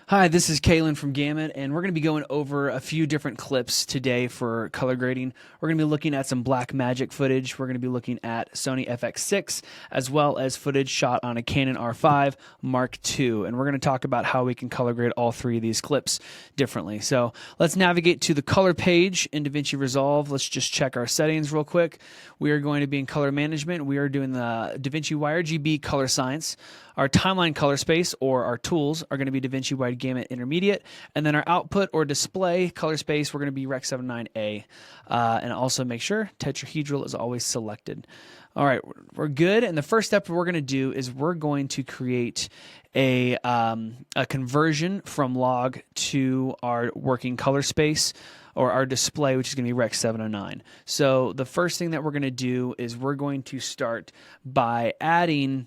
Hi, this is Kalen from Gamut, and we're going to be going over a few different clips today for color grading. We're going to be looking at some Blackmagic footage. We're going to be looking at Sony FX6, as well as footage shot on a Canon R5 Mark II. And we're going to talk about how we can color grade all three of these clips differently. So let's navigate to the color page in DaVinci Resolve. Let's just check our settings real quick. We are going to be in color management. We are doing the DaVinci YRGB color science. Our timeline color space, or our tools, are going to be DaVinci Wide Gamut Intermediate. And then our output or display color space, we're going to be Rec. 79A. And also make sure Tetrahedral is always selected. All right, we're good. And the first step we're going to do is we're going to create a conversion from log to our working color space, or our display, which is going to be Rec. 709. So the first thing that we're going to do is we're going to start by adding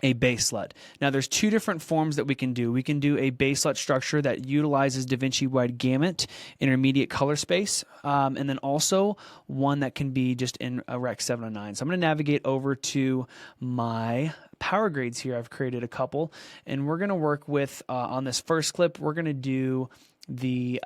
a BaseLUT. Now, there's two different forms that we can do. We can do a BaseLUT structure that utilizes DaVinci Wide Gamut Intermediate color space, and then also one that can be just in a Rec. 709. So I'm going to navigate over to my power grades here. I've created a couple, and we're going to work with, on this first clip, we're going to do the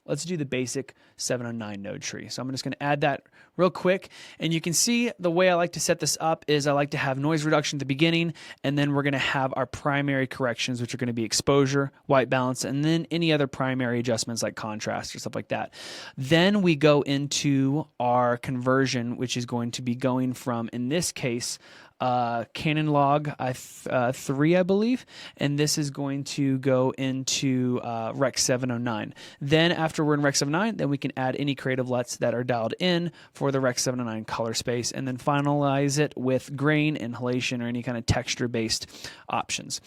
let's do the basic 709 node tree. So I'm just going to add that real quick. And you can see the way I like to set this up is I like to have noise reduction at the beginning, and then we're going to have our primary corrections, which are going to be exposure, white balance, and then any other primary adjustments like contrast or stuff like that. Then we go into our conversion, which is going to be going from, in this case, Canon log 3, I believe, and this is going to go into Rec. 709. Then after we're in Rec. 709, then we can add any creative LUTs that are dialed in for the Rec. 709 color space, and then finalize it with grain, inhalation, or any kind of texture-based options.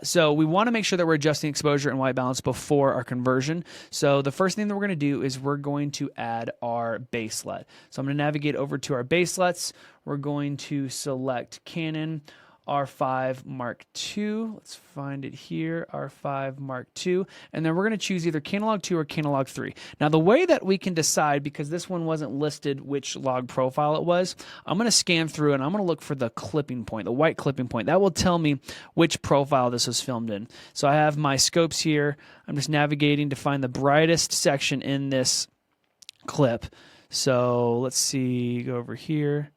So we want to make sure that we're adjusting exposure and white balance before our conversion. So the first thing that we're going to do is we're going to add our BaseLUT. So I'm going to navigate over to our BaseLUTs. We're going to select Canon R5 Mark II. Let's find it here, R5 Mark II. And then we're going to choose either Canon log 2 or Canon log 3. Now, the way that we can decide, because this one wasn't listed which log profile it was, I'm going to scan through and I'm going to look for the clipping point, the white clipping point. That will tell me which profile this was filmed in. So I have my scopes here. I'm just navigating to find the brightest section in this clip. So let's see, go over here.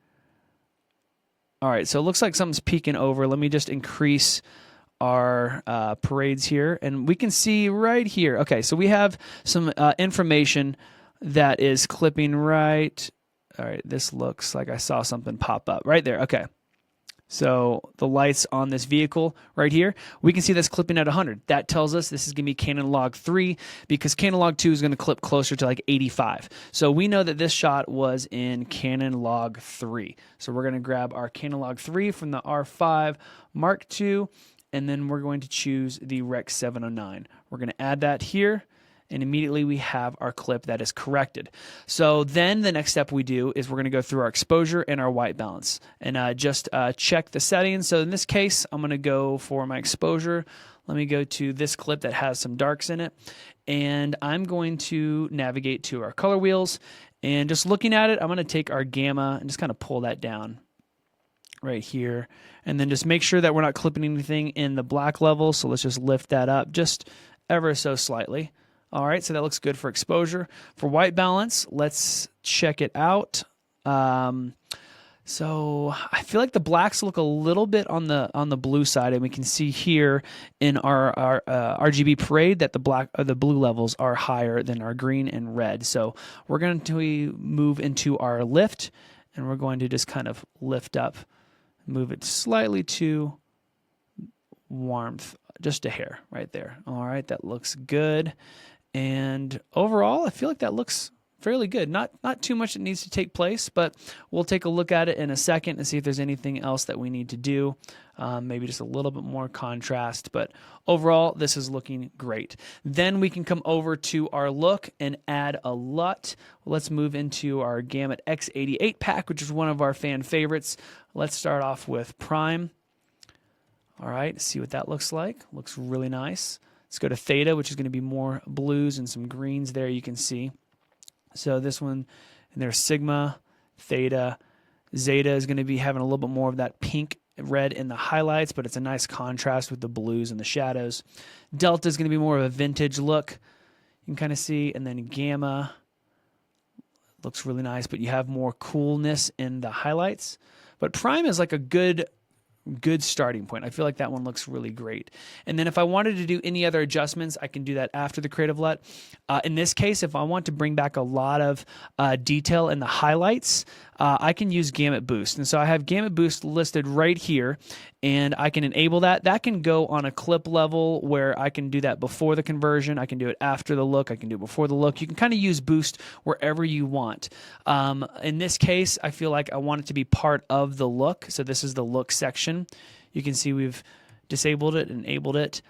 All right, so it looks like something's peeking over. Let me just increase our parades here, and we can see right here. Okay, so we have some information that is clipping right. All right, this looks like I saw something pop up right there. Okay. So the lights on this vehicle right here, we can see that's clipping at 100. That tells us this is going to be Canon log 3, because Canon log 2 is going to clip closer to like 85. So we know that this shot was in Canon log 3. So we're going to grab our Canon log 3 from the R5 Mark II, and then we're going to choose the Rec. 709. We're going to add that here, and immediately we have our clip that is corrected. So then the next step we do is we're going to go through our exposure and our white balance and just check the settings. So in this case, I'm going to go for my exposure. Let me go to this clip that has some darks in it, and I'm going to navigate to our color wheels, and just looking at it, I'm going to take our gamma and just kind of pull that down right here, and then just make sure that we're not clipping anything in the black level. So let's just lift that up just ever so slightly. All right, so that looks good for exposure. For white balance, let's check it out. So I feel like the blacks look a little bit on the blue side, and we can see here in our RGB parade that the blue levels are higher than our green and red. So we're going to move into our lift, and we're going to just kind of lift up, move it slightly to warmth, just a hair right there. All right, that looks good. And overall, I feel like that looks fairly good. Not too much that needs to take place, but we'll take a look at it in a second and see if there's anything else that we need to do. Maybe just a little bit more contrast, but overall, this is looking great. Then we can come over to our look and add a LUT. Let's move into our Gamut X88 pack, which is one of our fan favorites. Let's start off with Prime. All right, see what that looks like. Looks really nice. Let's go to Theta, which is going to be more blues and some greens there you can see. So this one, and there's Sigma, Theta. Zeta is going to be having a little bit more of that pink red in the highlights, but it's a nice contrast with the blues and the shadows. Delta is going to be more of a vintage look. You can kind of see, and then Gamma looks really nice, but you have more coolness in the highlights. But Prime is like a good starting point. I feel like that one looks really great. And then if I wanted to do any other adjustments, I can do that after the Creative LUT. In this case, if I want to bring back a lot of detail in the highlights, I can use Gamut Boost. And so I have Gamut Boost listed right here, and I can enable that. That can go on a clip level where I can do that before the conversion. I can do it after the look. I can do it before the look. You can kind of use Boost wherever you want. In this case, I feel like I want it to be part of the look. So this is the look section. You can see we've disabled it, enabled it,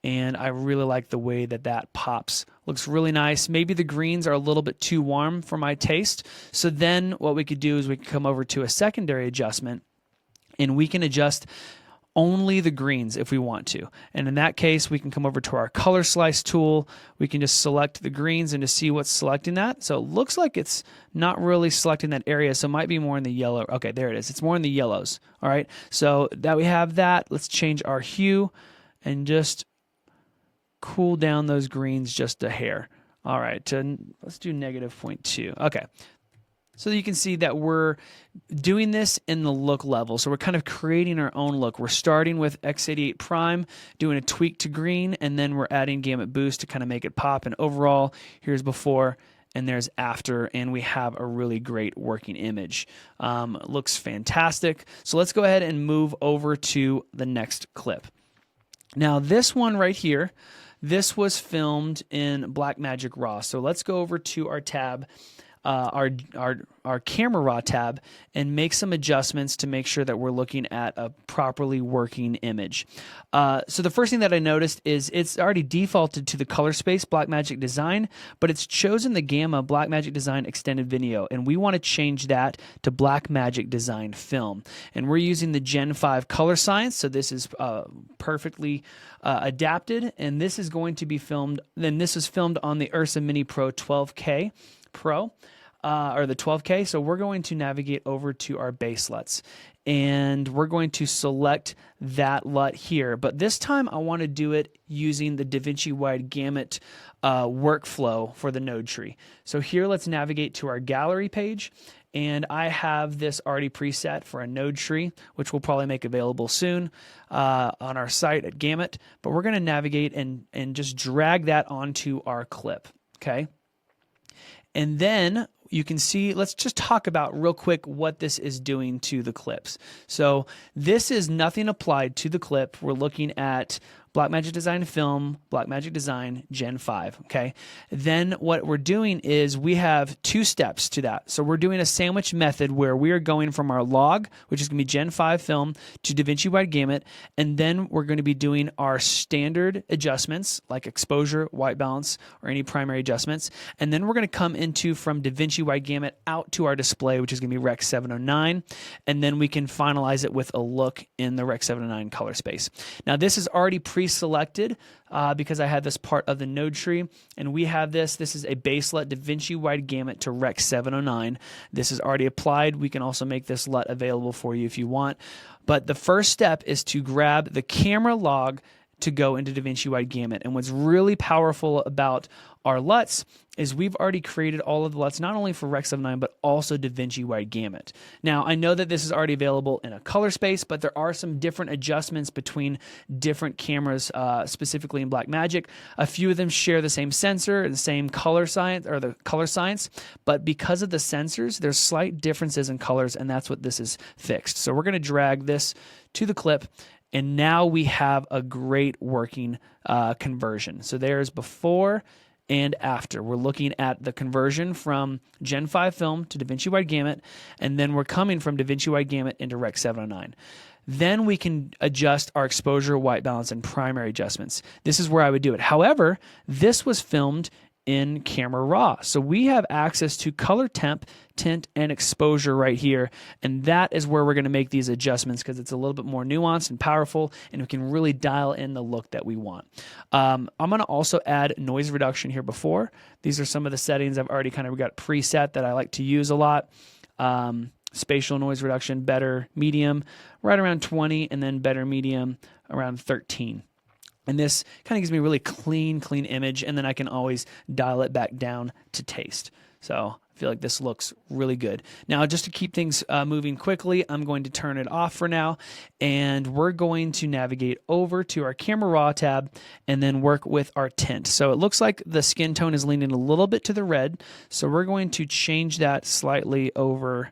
and I really like the way that that pops. Looks really nice. Maybe the greens are a little bit too warm for my taste. So then what we could do is we could come over to a secondary adjustment, and we can adjust only the greens if we want to. And in that case, we can come over to our color slice tool. We can just select the greens and to see what's selecting that. So it looks like it's not really selecting that area, so it might be more in the yellow. Okay, there it is. It's more in the yellows. All right, so that we have that. Let's change our hue and just cool down those greens just a hair. All right, let's do -0.2. Okay. So you can see that we're doing this in the look level. So we're kind of creating our own look. We're starting with X88 Prime, doing a tweak to green, and then we're adding Gamut Boost to kind of make it pop. And overall, here's before and there's after, and we have a really great working image. Looks fantastic. So let's go ahead and move over to the next clip. Now this one right here, this was filmed in Blackmagic RAW. So let's go over to our tab, our camera raw tab, and make some adjustments to make sure that we're looking at a properly working image. So the first thing that I noticed is it's already defaulted to the color space Blackmagic Design, but it's chosen the Gamma Blackmagic Design Extended Video, and we want to change that to Blackmagic Design Film. And we're using the Gen 5 Color Science, so this is perfectly adapted, and this is going to be filmed. Then this is filmed on the Ursa Mini Pro 12K Pro, or the 12K. So we're going to navigate over to our BaseLUTs, and we're going to select that LUT here. But this time I want to do it using the DaVinci Wide Gamut workflow for the node tree. So here, let's navigate to our gallery page, and I have this already preset for a node tree, which we'll probably make available soon on our site at Gamut. But we're going to navigate and just drag that onto our clip, okay? And then you can see, let's just talk about real quick what this is doing to the clips. So this is nothing applied to the clip. We're looking at Blackmagic Design Film, Blackmagic Design Gen 5, okay? Then what we're doing is we have two steps to that. So we're doing a sandwich method where we are going from our log, which is going to be Gen 5 Film, to DaVinci Wide Gamut, and then we're going to be doing our standard adjustments like exposure, white balance, or any primary adjustments. And then we're going to come into from DaVinci Wide Gamut out to our display, which is going to be Rec 709, and then we can finalize it with a look in the Rec 709 color space. Now this is already pre-selected because I had this part of the node tree, and we have this. This is a BaseLUT DaVinci Wide Gamut to Rec 709. This is already applied. We can also make this LUT available for you if you want. But the first step is to grab the camera log to go into DaVinci Wide Gamut. And what's really powerful about our LUTs is we've already created all of the LUTs, not only for Rec 709, but also DaVinci Wide Gamut. Now, I know that this is already available in a color space, but there are some different adjustments between different cameras, specifically in Blackmagic. A few of them share the same sensor, the same color science, or the color science, but because of the sensors, there's slight differences in colors, and that's what this is fixed. So we're going to drag this to the clip, and now we have a great working conversion. So there's before and after. We're looking at the conversion from Gen 5 Film to DaVinci Wide Gamut, and then we're coming from DaVinci Wide Gamut into Rec 709. Then we can adjust our exposure, white balance, and primary adjustments. This is where I would do it. However, this was filmed in Camera Raw. So we have access to color temp, tint, and exposure right here, and that is where we're going to make these adjustments because it's a little bit more nuanced and powerful, and we can really dial in the look that we want. I'm going to also add noise reduction here before. These are some of the settings I've already kind of got preset that I like to use a lot. spatial noise reduction, better, medium, right around 20, and then better medium around 13. And this kind of gives me a really clean image, and then I can always dial it back down to taste. So I feel like this looks really good. Now, just to keep things moving quickly, I'm going to turn it off for now, and we're going to navigate over to our Camera Raw tab and then work with our tint. So it looks like the skin tone is leaning a little bit to the red, so we're going to change that slightly over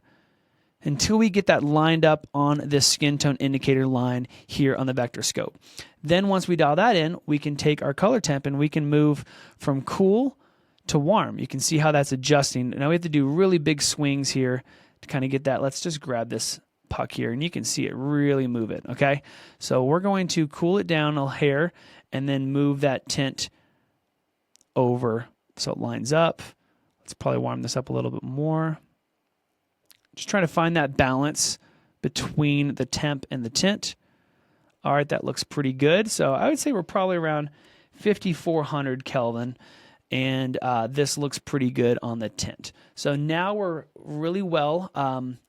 until we get that lined up on this skin tone indicator line here on the vector scope. Then once we dial that in, we can take our color temp and we can move from cool to warm. You can see how that's adjusting. Now we have to do really big swings here to kind of get that. Let's just grab this puck here and you can see it really move it, okay? So we're going to cool it down a hair and then move that tint over so it lines up. Let's probably warm this up a little bit more. Just trying to find that balance between the temp and the tint. All right, that looks pretty good. So I would say we're probably around 5,400 Kelvin, and this looks pretty good on the tint. So now we're really well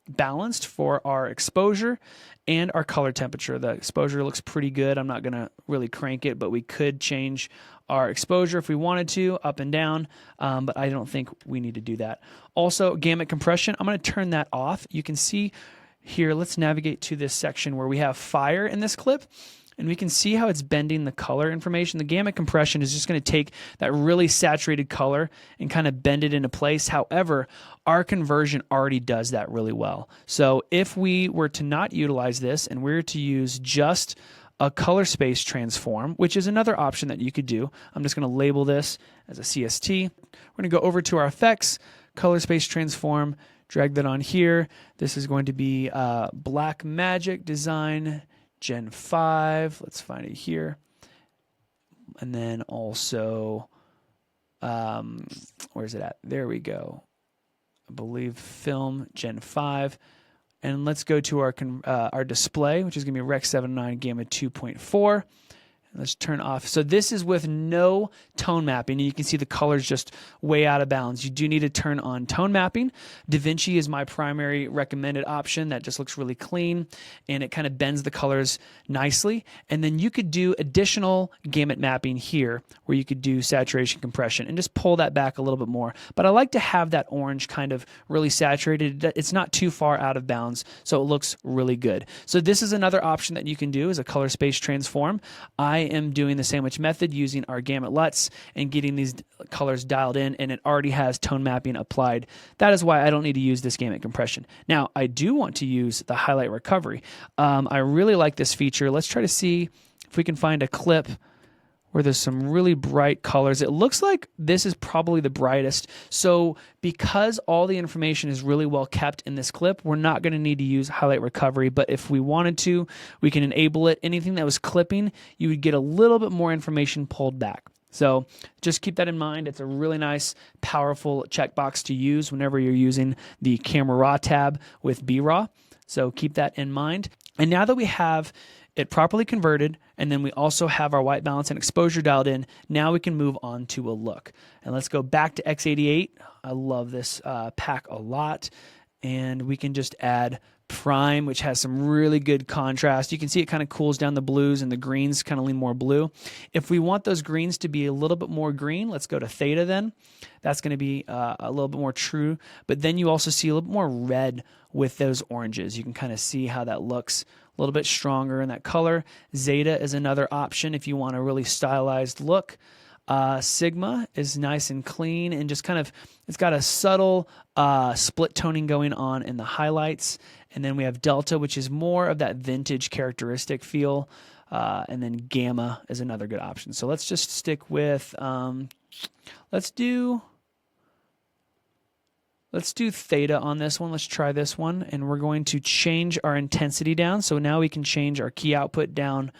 balanced for our exposure and our color temperature. The exposure looks pretty good. I'm not going to really crank it, but we could change our exposure if we wanted to, up and down, but I don't think we need to do that. Also, gamut compression, I'm going to turn that off. You can see here, let's navigate to this section where we have fire in this clip, and we can see how it's bending the color information. The gamut compression is just going to take that really saturated color and kind of bend it into place. However, our conversion already does that really well. So if we were to not utilize this and we were to use just a color space transform, which is another option that you could do. I'm just going to label this as a CST. We're going to go over to our effects, color space transform, drag that on here. This is going to be Blackmagic Design Gen 5. Let's find it here. And then also, where's it at? There we go. I believe Film Gen 5. And let's go to our display, which is going to be Rec. 79 Gamma 2.4. Let's turn off. So this is with no tone mapping, and you can see the colors just way out of bounds. You do need to turn on tone mapping. DaVinci is my primary recommended option. That just looks really clean, and it kind of bends the colors nicely. And then you could do additional gamut mapping here, where you could do saturation compression and just pull that back a little bit more. But I like to have that orange kind of really saturated. It's not too far out of bounds, so it looks really good. So this is another option that you can do is a color space transform. I am doing the sandwich method using our Gamut LUTs and getting these colors dialed in, and it already has tone mapping applied. That is why I don't need to use this gamut compression. Now, I do want to use the highlight recovery. I really like this feature. Let's try to see if we can find a clip where there's some really bright colors. It looks like this is probably the brightest. So because all the information is really well kept in this clip, we're not going to need to use highlight recovery. But if we wanted to, we can enable it. Anything that was clipping, you would get a little bit more information pulled back. So just keep that in mind. It's a really nice, powerful checkbox to use whenever you're using the Camera Raw tab with BRAW. So keep that in mind. And now that we have it properly converted, and then we also have our white balance and exposure dialed in, now we can move on to a look. And let's go back to X88. I love this pack a lot. And we can just add Prime, which has some really good contrast. You can see it kind of cools down the blues, and the greens kind of lean more blue. If we want those greens to be a little bit more green, let's go to Theta then. That's going to be a little bit more true. But then you also see a little bit more red with those oranges. You can kind of see how that looks a little bit stronger in that color. Zeta is another option if you want a really stylized look. Sigma is nice and clean and just kind of, it's got a subtle split toning going on in the highlights. And then we have Delta, which is more of that vintage characteristic feel. And then Gamma is another good option. So let's just stick with, let's do Theta on this one. Let's try this one. And we're going to change our intensity down. So now we can change our key output down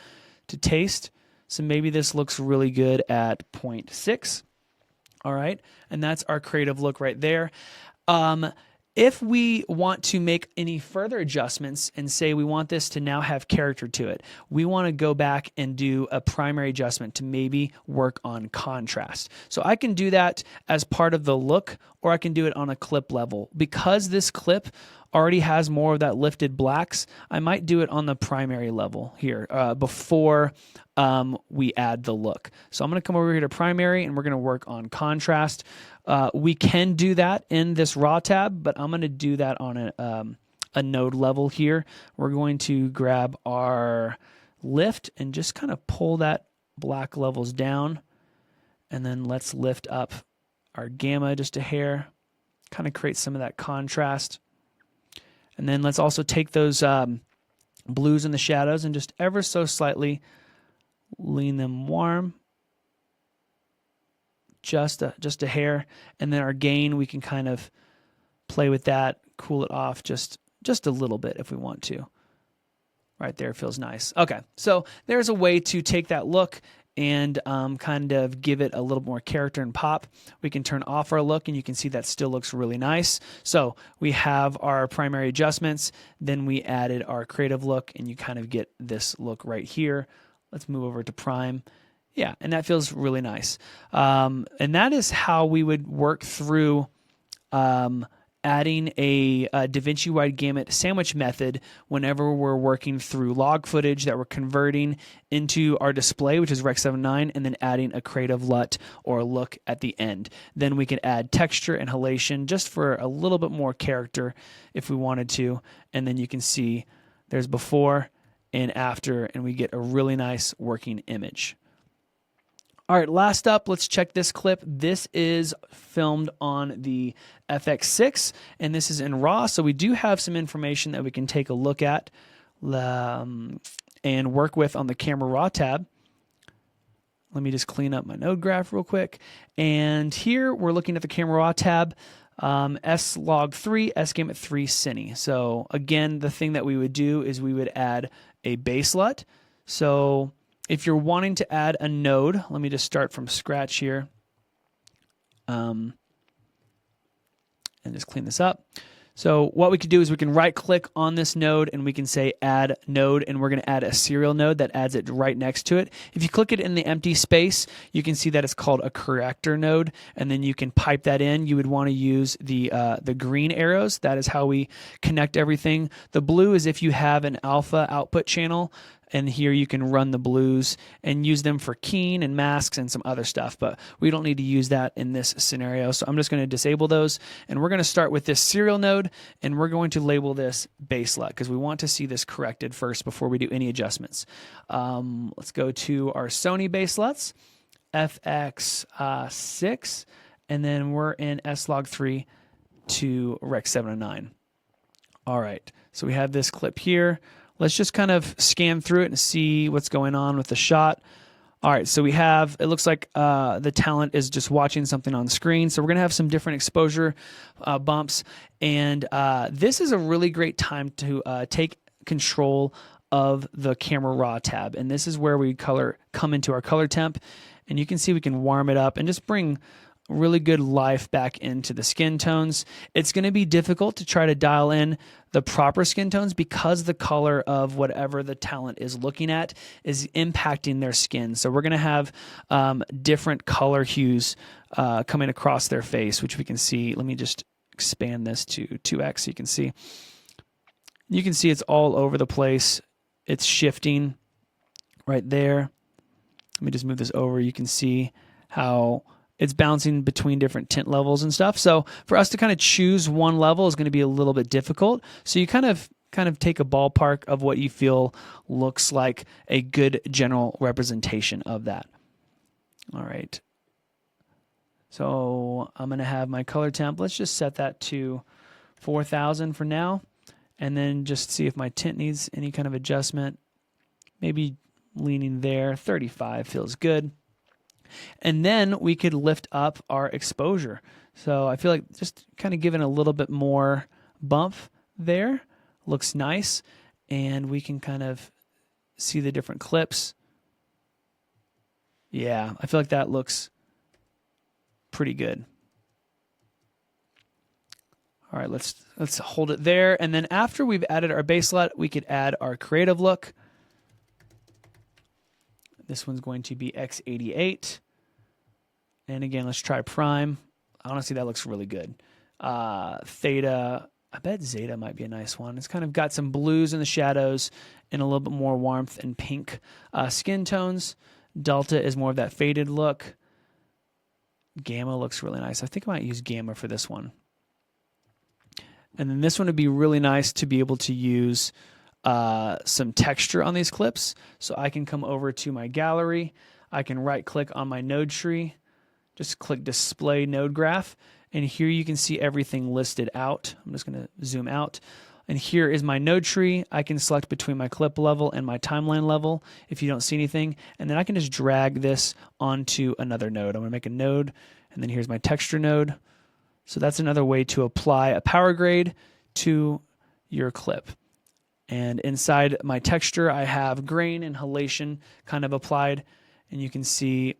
to taste. So maybe this looks really good at 0.6. All right. And that's our creative look right there. If we want to make any further adjustments and say we want this to now have character to it, we want to go back and do a primary adjustment to maybe work on contrast. So I can do that as part of the look, or I can do it on a clip level. Because this clip already has more of that lifted blacks, I might do it on the primary level here before we add the look. So I'm going to come over here to primary and we're going to work on contrast. We can do that in this raw tab, but I'm going to do that on a node level here. We're going to grab our lift and just kind of pull that black levels down, and then let's lift up our gamma just a hair, kind of create some of that contrast. And then let's also take those blues in the shadows and just ever so slightly lean them warm, just a hair. And then our gain, we can kind of play with that, cool it off just a little bit if we want to. Right there feels nice. Okay, so there's a way to take that look and kind of give it a little more character and pop. We can turn off our look and you can see that still looks really nice. So we have our primary adjustments, then we added our creative look, and you kind of get this look right here. Let's move over to prime. Yeah, and that feels really nice. And that is how we would work through adding a DaVinci wide gamut sandwich method whenever we're working through log footage that we're converting into our display, which is Rec. 7.9, and then adding a creative LUT or a look at the end. Then we can add texture and halation just for a little bit more character if we wanted to, and then you can see there's before and after, and we get a really nice working image. All right, last up, let's check this clip. This is filmed on the FX6, and this is in RAW, so we do have some information that we can take a look at and work with on the Camera Raw tab. Let me just clean up my node graph real quick. And here we're looking at the Camera Raw tab, S-Log3, S-Gamut3 Cine. So again, the thing that we would do is we would add a BaseLUT. So if you're wanting to add a node, let me just start from scratch here and just clean this up. So what we could do is we can right click on this node and we can say add node, and we're going to add a serial node that adds it right next to it. If you click it in the empty space, you can see that it's called a corrector node, and then you can pipe that in. You would want to use the green arrows. That is how we connect everything. The blue is if you have an alpha output channel, and here you can run the blues and use them for keying and masks and some other stuff, but we don't need to use that in this scenario. So I'm just going to disable those, and we're going to start with this serial node, and we're going to label this BaseLUT because we want to see this corrected first before we do any adjustments. Let's go to our Sony BaseLUTs, FX6, and then we're in S-Log3 to Rec. 709. All right, so we have this clip here. Let's just kind of scan through it and see what's going on with the shot. All right, so we have, it looks like the talent is just watching something on the screen. So we're gonna have some different exposure bumps. And this is a really great time to take control of the Camera Raw tab. And this is where we come into our color temp. And you can see we can warm it up and just bring really good life back into the skin tones. It's going to be difficult to try to dial in the proper skin tones because the color of whatever the talent is looking at is impacting their skin. So we're going to have different color hues coming across their face, which we can see. Let me just expand this to 2x so you can see. You can see it's all over the place. It's shifting right there. Let me just move this over. You can see how it's bouncing between different tint levels and stuff. So for us to kind of choose one level is going to be a little bit difficult. So you kind of take a ballpark of what you feel looks like a good general representation of that. All right. So I'm going to have my color temp. Let's just set that to 4,000 for now, and then just see if my tint needs any kind of adjustment. Maybe leaning there. 35 feels good. And then we could lift up our exposure. So I feel like just kind of giving a little bit more bump there looks nice. And we can kind of see the different clips. Yeah, I feel like that looks pretty good. All right, let's hold it there. And then after we've added our BaseLUT, we could add our creative look. This one's going to be X88. And again, let's try prime. Honestly, that looks really good. Theta I bet Zeta might be a nice one. It's kind of got some blues in the shadows and a little bit more warmth and pink skin tones. Delta is more of that faded look. Gamma looks really nice. I think I might use Gamma for this one. And then this one would be really nice to be able to use some texture on these clips. So I can come over to my gallery. I can right click on my node tree. Just click display node graph. And here you can see everything listed out. I'm just going to zoom out. And here is my node tree. I can select between my clip level and my timeline level if you don't see anything. And then I can just drag this onto another node. I'm going to make a node, and then here's my texture node. So that's another way to apply a power grade to your clip. And inside my texture, I have grain and halation kind of applied. And you can see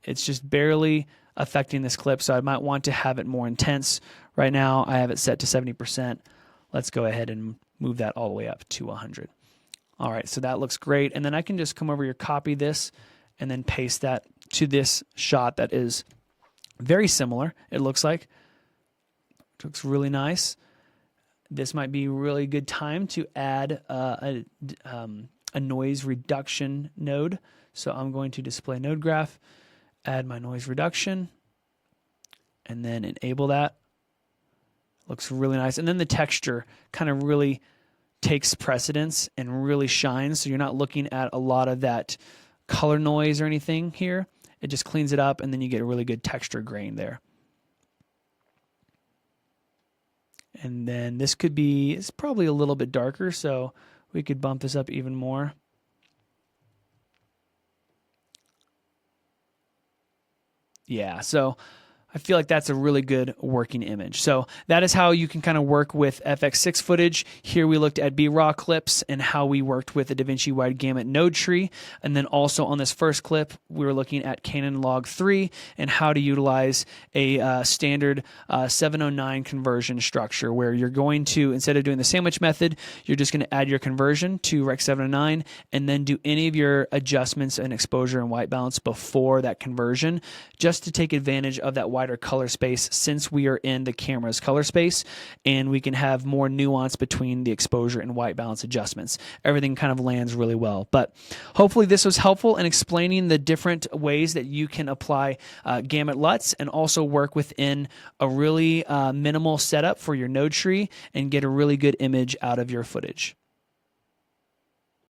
it's just barely affecting this clip, so I might want to have it more intense. Right now, I have it set to 70%. Let's go ahead and move that all the way up to 100. All right, so that looks great. And then I can just come over here, copy this, and then paste that to this shot that is very similar, it looks like. It looks really nice. This might be a really good time to add a noise reduction node. So I'm going to display node graph, add my noise reduction, and then enable that. Looks really nice. And then the texture kind of really takes precedence and really shines. So you're not looking at a lot of that color noise or anything here. It just cleans it up, and then you get a really good texture grain there. And then this could be, it's probably a little bit darker, so we could bump this up even more. Yeah, so I feel like that's a really good working image. So that is how you can kind of work with FX6 footage. Here we looked at B-RAW clips and how we worked with the DaVinci wide gamut node tree. And then also on this first clip, we were looking at Canon Log 3 and how to utilize a standard 709 conversion structure where you're going to, instead of doing the sandwich method, you're just going to add your conversion to Rec 709 and then do any of your adjustments and exposure and white balance before that conversion, just to take advantage of that wider color space since we are in the camera's color space, and we can have more nuance between the exposure and white balance adjustments. Everything kind of lands really well. But hopefully this was helpful in explaining the different ways that you can apply gamut LUTs and also work within a really minimal setup for your node tree and get a really good image out of your footage.